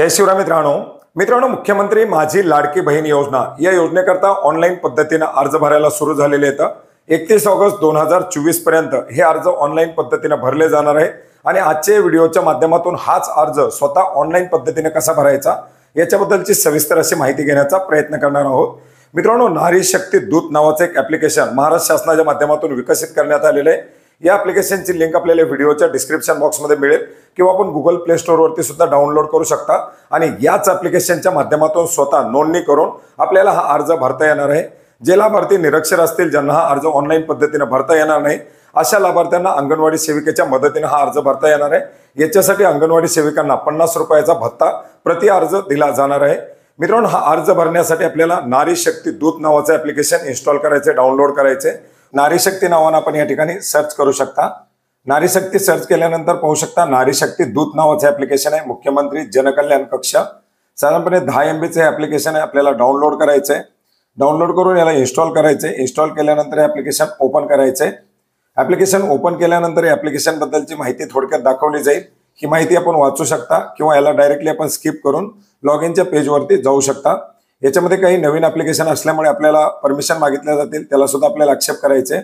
जय शिवराय मित्रांनो मुख्यमंत्री माझी लाडकी बहीण योजना या योजनेकरता ऑनलाईन पद्धतीने अर्ज भरायला सुरू झालेले आहेत। 31 ऑगस्ट 2024 पर्यंत हे अर्ज ऑनलाईन पद्धतीने भरले जाणार आहे आणि आजच्या व्हिडिओच्या माध्यमातून हाच अर्ज स्वतः ऑनलाईन पद्धतीने कसा भरायचा याच्याबद्दलची सविस्तर अशी माहिती घेण्याचा प्रयत्न करणार आहोत। मित्रांनो, नारी शक्ती दूत नावाचे एक ॲप्लिकेशन महाराष्ट्र शासनाच्या माध्यमातून विकसित करण्यात आलेले आहे। या ॲप्लिकेशनची लिंक आपल्याला व्हिडिओच्या डिस्क्रिप्शन बॉक्समध्ये मिळेल किंवा आपण गुगल प्ले स्टोअरवरती सुद्धा डाउनलोड करू शकता आणि याच ॲप्लिकेशनच्या माध्यमातून स्वतः नोंदणी करून आपल्याला हा अर्ज भरता येणार आहे। जे लाभार्थी निरक्षर असतील, ज्यांना हा अर्ज ऑनलाईन पद्धतीने भरता येणार नाही, अशा लाभार्थ्यांना अंगणवाडी सेविकेच्या मदतीने हा अर्ज भरता येणार आहे। याच्यासाठी अंगणवाडी सेविकांना 50 रुपयाचा भत्ता प्रति अर्ज दिला जाणार आहे। मित्रांनो, हा अर्ज भरण्यासाठी आपल्याला नारी शक्ती दूत नावाचे ॲप्लिकेशन इन्स्टॉल करायचे, डाउनलोड करायचे। नारी शक्ती नावाने आपण या ठिकाणी सर्च करू शकता। नारी शक्ती सर्च केल्यानंतर पाहू शकता नारी शक्ती दूत नावाचे ॲप्लिकेशन आहे। मुख्यमंत्री जनकल्याण कक्ष साधारणपणे 10 MB चे ॲप्लिकेशन आहे। आपल्याला डाउनलोड करायचे, डाउनलोड करून याला इन्स्टॉल करायचे। इन्स्टॉल केल्यानंतर हे ॲप्लिकेशन ओपन करायचे। ॲप्लिकेशन ओपन केल्यानंतर या ॲप्लिकेशन बद्दलची माहिती थोडक्यात दाखवली जाईल। ही माहिती आपण वाचू शकता किंवा याला डायरेक्टली आपण स्किप करून लॉग इनच्या पेजवरती जाऊ शकता। याच्यामध्ये काही नवीन ॲप्लिकेशन असल्यामुळे आपल्याला परमिशन मागितल्या जातील, त्याला सुद्धा आपल्याला ॲक्सेप्ट करायचे।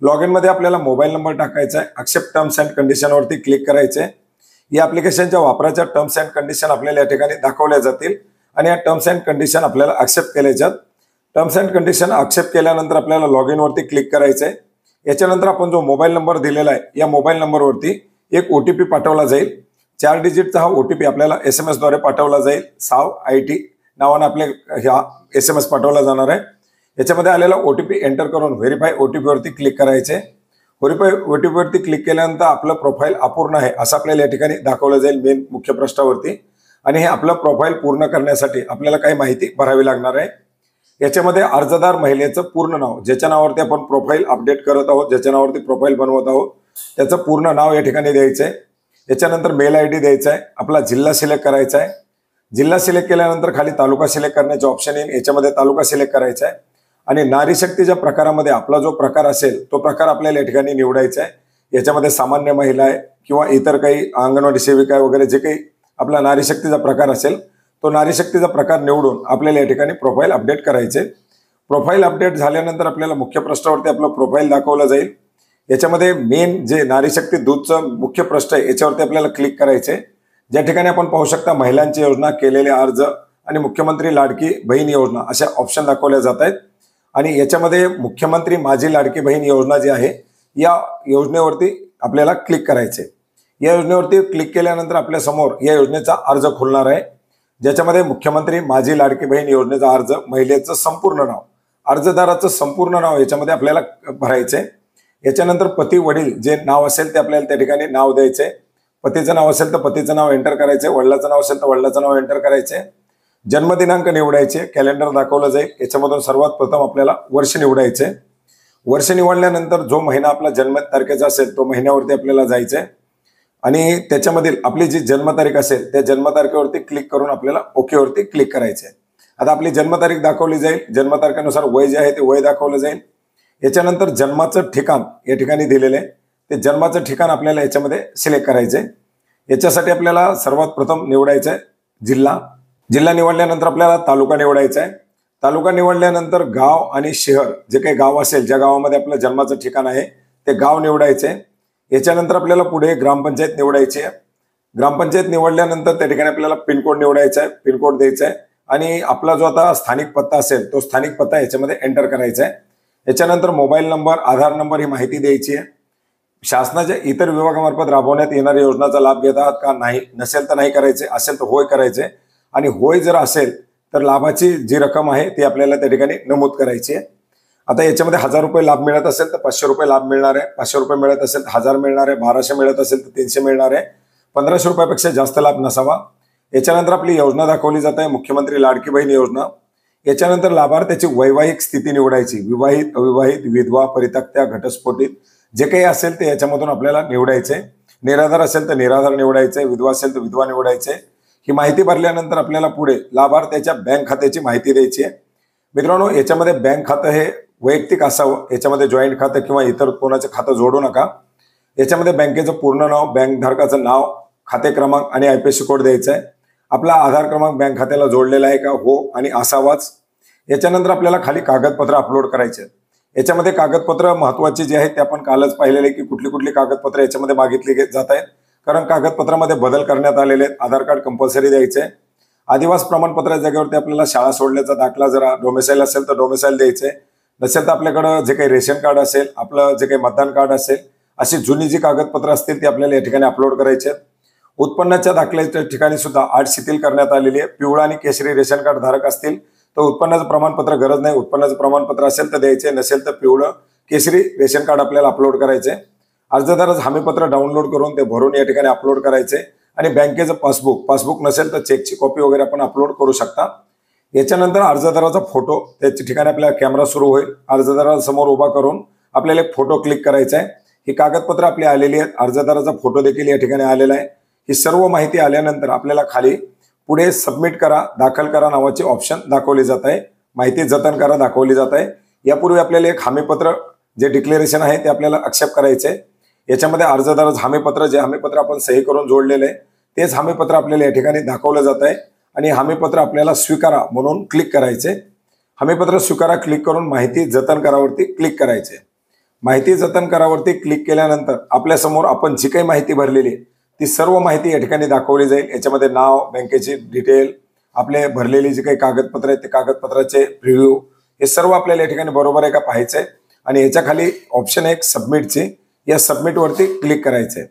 लॉग इन मध्ये आपल्याला मोबाईल नंबर टाकायचा आहे। ॲक्सेप्ट टर्म्स अँड कंडिशनवरती क्लिक करायचे। या ॲप्लिकेशनच्या वापराच्या टर्म्स अँड कंडिशन आपल्याला या ठिकाणी दाखवल्या जातील आणि या टर्म्स अँड कंडिशन आपल्याला ॲक्सेप्ट केल्याच्यात। टर्म्स अँड कंडिशन ॲक्सेप्ट केल्यानंतर आपल्याला लॉग इन वरती क्लिक करायचं आहे। याच्यानंतर आपण जो मोबाईल नंबर दिलेला आहे या मोबाईल नंबरवरती एक OTP पाठवला जाईल। 4 डिजिटचा हा OTP आपल्याला SMS द्वारे पाठवला जाईल। साव IT नावाने आपले ह्या SMS पाठवला जाणार आहे। याच्यामध्ये आलेला OTP एंटर करून व्हेरीफाय OTP वरती क्लिक करायचे। व्हेरीफाय OTP वरती क्लिक केल्यानंतर आपलं प्रोफाईल अपूर्ण आहे असं आपल्याला या ठिकाणी दाखवलं जाईल मेन मुख्य पृष्ठावरती आणि हे आपलं प्रोफाईल पूर्ण करण्यासाठी आपल्याला काही माहिती भरावी लागणार आहे। याच्यामध्ये अर्जदार महिलेचं पूर्ण नाव, ज्याच्या नावावरती आपण प्रोफाईल अपडेट करत आहोत, ज्याच्या नावावरती प्रोफाईल बनवत आहोत, त्याचं पूर्ण नाव या ठिकाणी द्यायचं आहे। याच्यानंतर मेल ID द्यायचा आहे। आपला जिल्हा सिलेक्ट करायचा आहे। जिल्हा सिलेक्ट केल्यानंतर खाली तालुका सिलेक्ट करण्याचे ऑप्शन येईल, याच्यामध्ये तालुका सिलेक्ट करायचा आहे आणि नारी शक्तीच्या प्रकारामध्ये आपला जो प्रकार असेल तो प्रकार आपल्याला या ठिकाणी निवडायचा आहे। याच्यामध्ये सामान्य महिला आहे किंवा इतर काही अंगणवाडी सेविका वगैरे जे काही आपला नारी शक्तीचा प्रकार असेल तो नारी शक्तीचा प्रकार निवडून आपल्याला या ठिकाणी प्रोफाईल अपडेट करायचे। प्रोफाईल अपडेट झाल्यानंतर आपल्याला मुख्य पृष्ठावरती आपलं प्रोफाईल दाखवलं जाईल। याच्यामध्ये मेन जे नारी शक्ती दूतचं मुख्य पृष्ठ आहे याच्यावरती आपल्याला क्लिक करायचे। ज्या ठिकाणी आपण पाहू शकता महिलांची योजना, केलेले अर्ज आणि मुख्यमंत्री लाडकी बहीण योजना अशा ऑप्शन दाखवल्या जात आहेत आणि याच्यामध्ये मुख्यमंत्री माझी लाडकी बहीण योजना जी आहे या योजनेवरती आपल्याला क्लिक करायचे। या योजनेवरती क्लिक केल्यानंतर आपल्या समोर या योजनेचा अर्ज खुलणार आहे, ज्याच्यामध्ये मुख्यमंत्री माझी लाडकी बहीण योजनेचा अर्ज, महिलेचं संपूर्ण नाव, अर्जदाराचं संपूर्ण नाव याच्यामध्ये आपल्याला भरायचे। याच्यानंतर पती वडील जे नाव असेल ते आपल्याला त्या ठिकाणी नाव द्यायचे। पतीचं नाव असेल तर पतीचं नाव एंटर करायचे, वडिलाचं नाव असेल तर वडिलाचं नाव एंटर करायचे। जन्मदिनांक निवडायचे, कॅलेंडर दाखवलं जाईल। याच्यामधून सर्वात प्रथम आपल्याला वर्ष निवडायचे। वर्ष निवडल्यानंतर जो महिना आपला जन्म तारखेचा असेल तो महिन्यावरती आपल्याला जायचे आणि त्याच्यामधील आपली जी जन्मतारीख असेल त्या जन्मतारखेवरती क्लिक करून आपल्याला ओके वरती क्लिक करायचे। आता आपली जन्मतारीख दाखवली जाईल, जन्मतारखेनुसार वय जे आहे ते वय दाखवलं जाईल। याच्यानंतर जन्माचं ठिकाण या ठिकाणी दिलेलं आहे, ते जन्माचं ठिकाण आपल्याला याच्यामध्ये सिलेक्ट करायचे। याच्यासाठी आपल्याला सर्वात प्रथम निवडायचं आहे जिल्हा। जिल्हा निवडल्यानंतर आपल्याला तालुका निवडायचा आहे। तालुका निवडल्यानंतर गाव आणि शहर, जे काही गाव असेल ज्या गावामध्ये आपलं जन्माचं ठिकाण आहे ते गाव निवडायचे। याच्यानंतर आपल्याला पुढे ग्रामपंचायत निवडायची आहे। ग्रामपंचायत निवडल्यानंतर त्या ठिकाणी आपल्याला पिनकोड निवडायचा आहे, पिनकोड द्यायचा आहे आणि आपला जो आता स्थानिक पत्ता असेल तो स्थानिक पत्ता याच्यामध्ये एंटर करायचा आहे। याच्यानंतर मोबाईल नंबर, आधार नंबर ही माहिती द्यायची आहे। शासनाच्या इतर विभागामार्फत राबवण्यात येणाऱ्या योजनांचा लाभ घेत आहात का, नाही, नसेल तर नाही करायचे, असेल तर होय करायचे आणि होय जर असेल तर लाभाची जी रक्कम आहे ती आपल्याला त्या ठिकाणी नमूद करायची आहे। आता याच्यामध्ये 1000 रुपये लाभ मिळत असेल तर 500 रुपये लाभ मिळणार आहे, 500 रुपये मिळत असेल तर 1000 मिळणार आहे, 1200 मिळत असेल तर 300 मिळणार आहे, 1500 रुपयापेक्षा जास्त लाभ नसावा। याच्यानंतर आपली योजना दाखवली जात आहे मुख्यमंत्री लाडकी बहीण योजना। याच्यानंतर लाभार्थ्याची वैवाहिक स्थिती निवडायची, विवाहित, अविवाहित, विधवा, परित्यक्त्या, घटस्फोटित जे काही असेल ते याच्यामधून आपल्याला निवडायचे। निराधार असेल तर निराधार निवडायचे, विधवा असेल तर विधवा निवडायचे। ही माहिती भरल्यानंतर आपल्याला पुढे लाभार्थ्याच्या बँक खात्याची माहिती द्यायची आहे। मित्रांनो, याच्यामध्ये बँक खातं हे वैयक्तिक असावं, याच्यामध्ये जॉईंट खातं किंवा इतर कोणाचं खातं जोडू नका। याच्यामध्ये बँकेचं पूर्ण नाव, बँक धारकाचं नाव, खाते क्रमांक आणि IFSC कोड द्यायचा आहे आपला आधार क्रमांक बँक खात्याला जोडलेला आहे का, हो आणि असावाच. याच्यानंतर आपल्याला खाली कागदपत्र अपलोड करायचे आहेत. याच्यामध्ये कागदपत्र महत्वाची जी आहेत ते आपण कालच पाहिलेले की कुठली कुठली कागदपत्र याच्यामध्ये मागितली जात आहेत, कारण कागदपत्रामध्ये बदल करण्यात आलेले आहेत. आधार कार्ड कंपल्सरी द्यायचे आहे. आदिवास प्रमाणपत्राच्या जागेवरती आपल्याला शाळा सोडल्याचा दाखला, जरा डोमेसाईल असेल तर डोमेसाईल द्यायचे, नसेल तर आपल्याकडं जे काही रेशन कार्ड असेल, आपलं जे काही मतदान कार्ड असेल, अशी जुनी जी कागदपत्र असतील ती आपल्याला या ठिकाणी अपलोड करायचे आहेत. उत्पन्नाच्या दाखल्याच्या ठिकाणी सुद्धा अट शिथिल करण्यात आलेली आहे. पिवळा आणि केशरी रेशन कार्ड धारक असतील तर उत्पन्नाचं प्रमाणपत्र गरज नाही, उत्पन्नाचं प्रमाणपत्र असेल तर द्यायचे, नसेल तर पिवळं केशरी रेशन कार्ड आपल्याला अपलोड करायचे. अर्जदाराचं हमीपत्र डाउनलोड करून ते भरून या ठिकाणी अपलोड करायचे आणि बँकेचं पासबुक नसेल तर चेकची कॉपी वगैरे आपण अपलोड करू शकता. याच्यानंतर अर्जदाराचा फोटो, त्याच्या ठिकाणी आपला कॅमेरा सुरू होईल. अर्जदाराला समोर उभा करून आपल्याला एक फोटो क्लिक करायचा आहे. ही कागदपत्र आपली आलेली आहेत, अर्जदाराचा फोटो देखील या ठिकाणी आलेला आहे. ही सर्व माहिती आल्यानंतर आपल्याला खाली पुढे सबमिट करा, दाखल करा नावाचे ऑप्शन दाखवले जात आहे. माहिती जतन करा दाखवली जात आहे. यापूर्वी आपल्याला एक हमीपत्र जे डिक्लेरेशन आहे ते आपल्याला एक्सेप्ट करायचे आहे. याच्यामध्ये अर्जदाराचं हमीपत्र, जे हमीपत्र आपण सही करून जोडलेलं आहे तेच हमीपत्र आपल्याला या ठिकाणी दाखवलं जात आहे आणि हमीपत्र आपल्याला स्वीकारा म्हणून क्लिक करायचे. हमीपत्र स्वीकारा क्लिक करून माहिती जतन करावरती क्लिक करायचे. माहिती जतन करावरती क्लिक केल्यानंतर आपल्या समोर आपण जी काही माहिती भरलेली आहे ती सर्व माहिती या ठिकाणी दाखवली जाईल. याच्यामध्ये नाव, बँकेची डिटेल, आपले भरलेली जी काही कागदपत्र आहेत ते कागदपत्राचे प्रिव्ह्यू, हे सर्व आपल्याला या ठिकाणी बरोबर आहे का पाहायचंय. आणि याच्या खाली ऑप्शन आहे सबमिटची, या सबमिटवरती क्लिक करायचंय.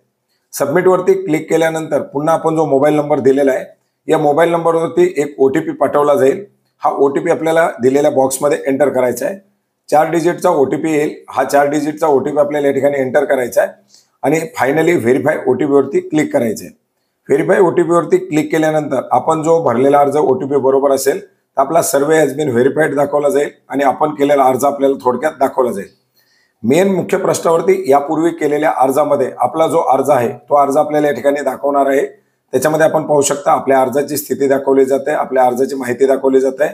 सबमिटवरती क्लिक केल्यानंतर पुन्हा आपण जो मोबाईल नंबर दिलेला आहे या मोबाईल नंबरवरती एक OTP पाठवला जाईल. हा OTP आपल्याला दिलेल्या बॉक्समध्ये एंटर करायचा आहे. 4 डिजिटचा OTP येईल. हा 4 डिजिटचा OTP आपल्याला या ठिकाणी एंटर करायचा आहे आणि फायनली व्हेरीफाय OTP वरती क्लिक करायचे. व्हेरीफाय OTP वरती क्लिक केल्यानंतर आपण जो भरलेला अर्ज OTP बरोबर असेल तर आपला सर्वे हॅज बीन व्हेरीफाईड दाखवला जाईल आणि आपण केलेला अर्ज आपल्याला थोडक्यात दाखवला जाईल. मेन मुख्य प्रश्नावरती यापूर्वी केलेल्या अर्जामध्ये आपला जो अर्ज आहे तो अर्ज आपल्याला या ठिकाणी दाखवणार आहे. त्याच्यामध्ये आपण पाहू शकता आपल्या अर्जाची स्थिती दाखवली जाते, आपल्या अर्जाची माहिती दाखवली जाते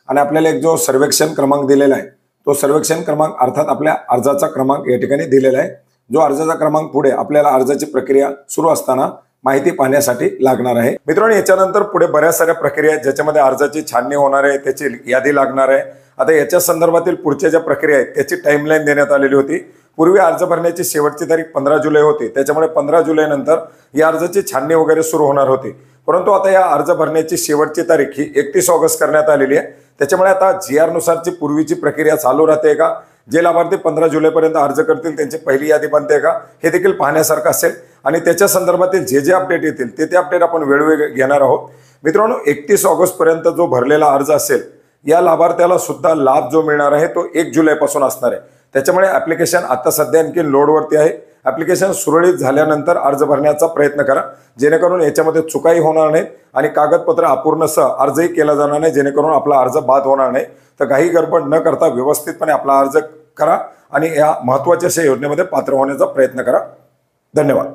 आणि आपल्याला एक जो सर्वेक्षण क्रमांक दिलेला आहे तो सर्वेक्षण क्रमांक अर्थात आपल्या अर्जाचा क्रमांक या ठिकाणी दिलेला आहे. जो अर्जाचा क्रमांक पुढे आपल्याला अर्जाची प्रक्रिया सुरू असताना माहिती पाहण्यासाठी लागणार आहे. मित्रांनो, याच्यानंतर पुढे बऱ्याच साऱ्या प्रक्रिया आहेत ज्याच्यामध्ये अर्जाची छाननी होणार आहे, त्याची यादी लागणार आहे. आता याच्या संदर्भातील पुढच्या ज्या प्रक्रिया आहेत त्याची टाइमलाईन देण्यात आलेली होती. पूर्वी अर्ज भरण्याची शेवटची तारीख 15 जुलै होती, त्याच्यामुळे 15 जुलै नंतर या अर्जाची छाननी वगैरे सुरू होणार होती. परंतु आता या अर्ज भरण्याची शेवटची तारीख ही 31 ऑगस्ट करण्यात आलेली आहे. त्याच्यामुळे आता GR नुसारची पूर्वीची प्रक्रिया चालू राहते का, जे लाभार्थी 15 जुलैपर्यंत अर्ज करतील त्यांची पहिली यादी बनते का, हे देखील पाहण्यासारखं असेल आणि त्याच्या संदर्भातील जे अपडेट येतील ते अपडेट आपण वेळोवेळी घेणार आहोत. मित्रांनो, 31 ऑगस्ट पर्यंत जो भरलेला अर्ज असेल या लाभार्थ्याला सुद्धा लाभ जो मिळणार आहे तो 1 जुलैपासून असणार आहे. त्याच्यामुळे ऍप्लिकेशन आता सध्या आणखी लोडवरती आहे. ऍप्लिकेशन सुरळीत झाल्यानंतर अर्ज भरण्याचा प्रयत्न करा, जेणेकरून याच्यामध्ये चुकाही होणार नाही आणि कागदपत्र अपूर्णसह अर्जही केला जाणार नाही, जेणेकरून आपला अर्ज बाद होणार नाही. तर काही गडबड न करता व्यवस्थितपणे आपला अर्ज करा आणि या महत्त्वाच्या अशा योजनेमध्ये पात्र होण्याचा प्रयत्न करा. धन्यवाद.